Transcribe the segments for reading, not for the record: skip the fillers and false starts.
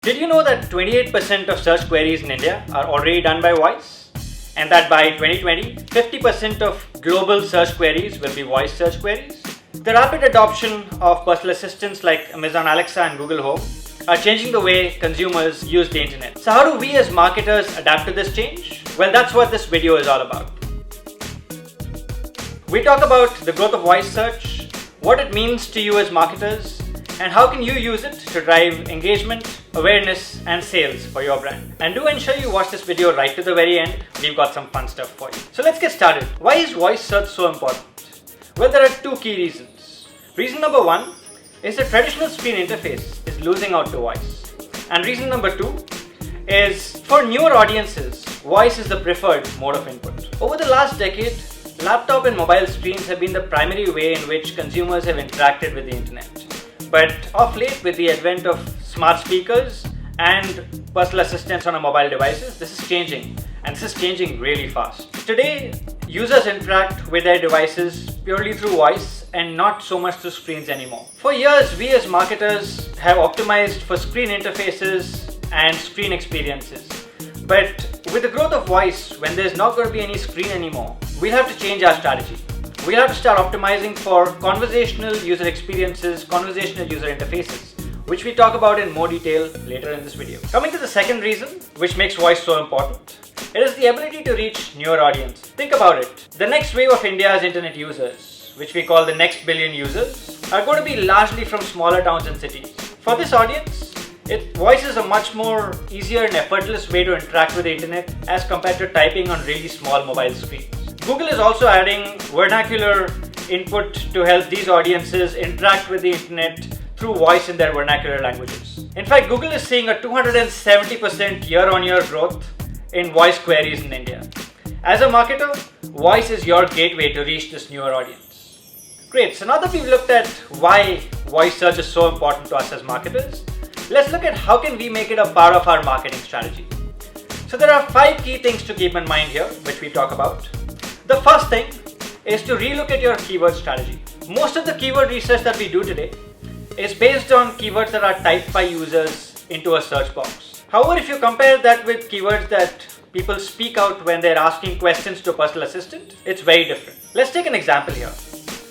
Did you know that 28% of search queries in India are already done by voice? And that by 2020, 50% of global search queries will be voice search queries? The rapid adoption of personal assistants like Amazon Alexa and Google Home are changing the way consumers use the internet. So how do we as marketers adapt to this change? Well, that's what this video is all about. We talk about the growth of voice search, what it means to you as marketers, and how can you use it to drive engagement, awareness, and sales for your brand. And do ensure you watch this video right to the very end. We've got some fun stuff for you. So let's get started. Why is voice search so important? Well, there are two key reasons. Reason number one is the traditional screen interface is losing out to voice. And reason number two is for newer audiences, voice is the preferred mode of input. Over the last decade, laptop and mobile screens have been the primary way in which consumers have interacted with the internet. But of late, with the advent of smart speakers and personal assistants on our mobile devices, this is changing, and this is changing really fast. Today, users interact with their devices purely through voice and not so much through screens anymore. For years, we as marketers have optimized for screen interfaces and screen experiences. But with the growth of voice, when there's not going to be any screen anymore, we'll have to change our strategy. We'll have to start optimizing for conversational user experiences, conversational user interfaces, which we talk about in more detail later in this video. Coming to the second reason, which makes voice so important, it is the ability to reach newer audience. Think about it. The next wave of India's internet users, which we call the next billion users, are going to be largely from smaller towns and cities. For this audience, voice is a much more easier and effortless way to interact with the internet as compared to typing on really small mobile screens. Google is also adding vernacular input to help these audiences interact with the internet through voice in their vernacular languages. In fact, Google is seeing a 270% year-on-year growth in voice queries in India. As a marketer, voice is your gateway to reach this newer audience. Great, so now that we've looked at why voice search is so important to us as marketers, let's look at how can we make it a part of our marketing strategy. So there are 5 key things to keep in mind here, which we talk about. The first thing is to relook at your keyword strategy. Most of the keyword research that we do today is based on keywords that are typed by users into a search box. However, if you compare that with keywords that people speak out when they're asking questions to a personal assistant, it's very different. Let's take an example here.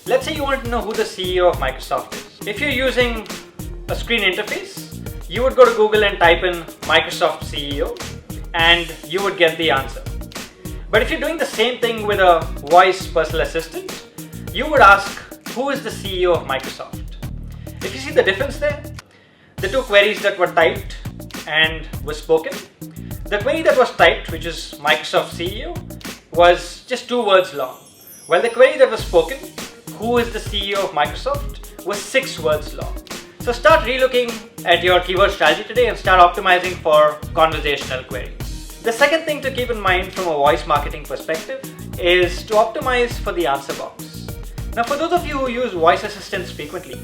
Let's say you want to know who the CEO of Microsoft is. If you're using a screen interface, you would go to Google and type in Microsoft CEO and you would get the answer. But if you're doing the same thing with a voice personal assistant, you would ask, who is the CEO of Microsoft? If you see the difference there, the two queries that were typed and were spoken, the query that was typed, which is Microsoft CEO, was just 2 words long, while the query that was spoken, who is the CEO of Microsoft, was 6 words long. So start relooking at your keyword strategy today and start optimizing for conversational queries. The second thing to keep in mind from a voice marketing perspective is to optimize for the answer box. Now, for those of you who use voice assistants frequently,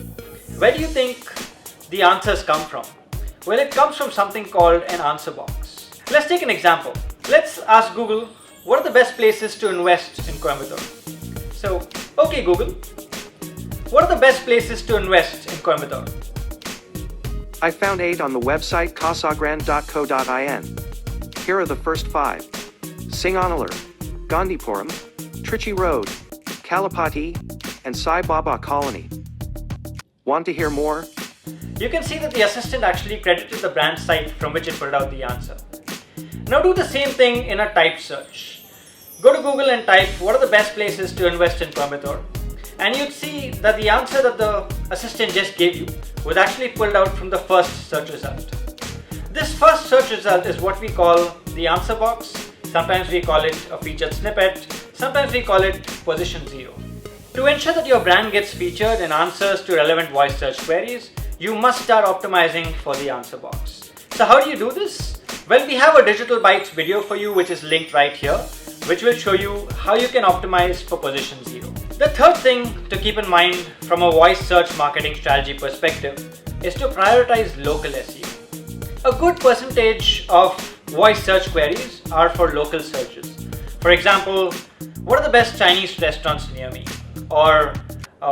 where do you think the answers come from? Well, it comes from something called an answer box. Let's take an example. Let's ask Google, what are the best places to invest in Coimbatore? So, okay Google, what are the best places to invest in Coimbatore? I found 8 on the website kasagran.co.in. Here are the first 5. Singanallur, Gandhipuram, Trichy Road, Kalapati, and Sai Baba Colony. Want to hear more? You can see that the assistant actually credited the brand site from which it pulled out the answer. Now do the same thing in a typed search. Go to Google and type, what are the best places to invest in Coimbatore? And you'd see that the answer that the assistant just gave you was actually pulled out from the first search result. This first search result is what we call the answer box. Sometimes we call it a featured snippet. Sometimes we call it position 0. To ensure that your brand gets featured in answers to relevant voice search queries, you must start optimizing for the answer box. So how do you do this? Well, we have a Digital Bytes video for you, which is linked right here, which will show you how you can optimize for position 0. The third thing to keep in mind from a voice search marketing strategy perspective is to prioritize local SEO. A good percentage of voice search queries are for local searches. For example, what are the best Chinese restaurants near me? Or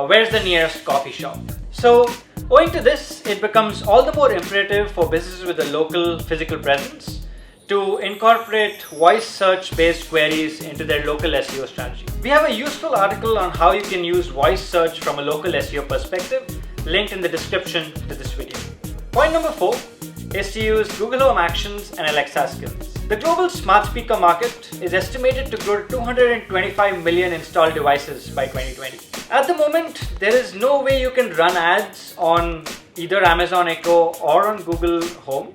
where's the nearest coffee shop? So Owing to this, it becomes all the more imperative for businesses with a local physical presence to incorporate voice search based queries into their local SEO strategy. We have a useful article on how you can use voice search from a local SEO perspective linked in the description to this video. Point number 4 is to use Google Home Actions and Alexa skills. The global smart speaker market is estimated to grow to 225 million installed devices by 2020. At the moment, there is no way you can run ads on either Amazon Echo or on Google Home,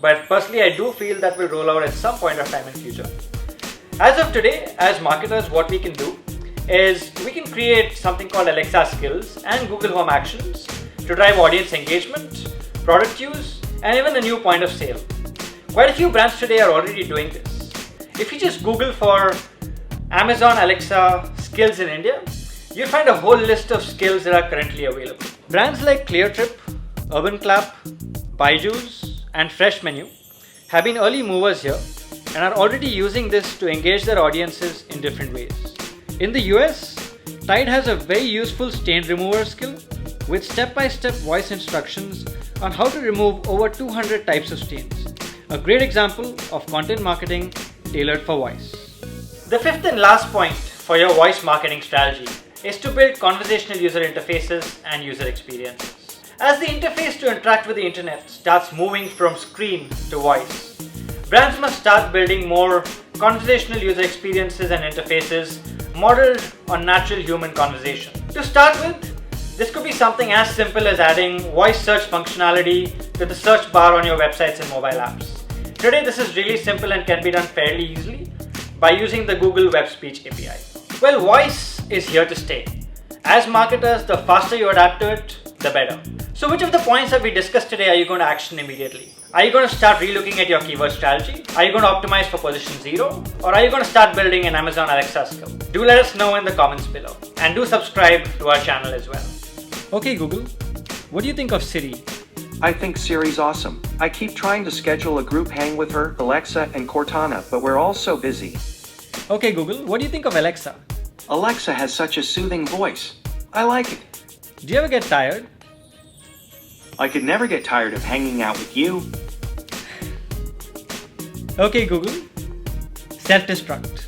but personally I do feel that will roll out at some point of time in future. As of today, as marketers, what we can do is we can create something called Alexa skills and Google Home Actions to drive audience engagement, product use, and even a new point of sale. Quite a few brands today are already doing this. If you just Google for Amazon Alexa skills in India, you'll find a whole list of skills that are currently available. Brands like ClearTrip, UrbanClap, Byju's, and Fresh Menu have been early movers here and are already using this to engage their audiences in different ways. In the US, Tide has a very useful stain remover skill with step-by-step voice instructions on how to remove over 200 types of stains. A great example of content marketing tailored for voice. The fifth and last point for your voice marketing strategy is to build conversational user interfaces and user experiences. As the interface to interact with the internet starts moving from screen to voice, brands must start building more conversational user experiences and interfaces modeled on natural human conversation. To start with, this could be something as simple as adding voice search functionality to the search bar on your websites and mobile apps. Today, this is really simple and can be done fairly easily by using the Google Web Speech API. Well, voice is here to stay. As marketers, the faster you adapt to it, the better. So which of the points that we discussed today are you going to action immediately? Are you going to start relooking at your keyword strategy? Are you going to optimize for position 0? Or are you going to start building an Amazon Alexa skill? Do let us know in the comments below. And do subscribe to our channel as well. Okay Google, what do you think of Siri? I think Siri's awesome. I keep trying to schedule a group hang with her, Alexa, and Cortana, but we're all so busy. Okay Google, what do you think of Alexa? Alexa has such a soothing voice. I like it. Do you ever get tired? I could never get tired of hanging out with you. Okay Google, self-destruct.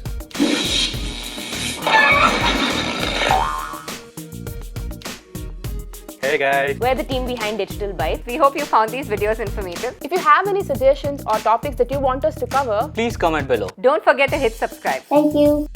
Hey guys, We're the team behind Digital Byte. We hope you found these videos informative. If you have any suggestions or topics that you want us to cover, please comment below. Don't forget to hit subscribe. thank you.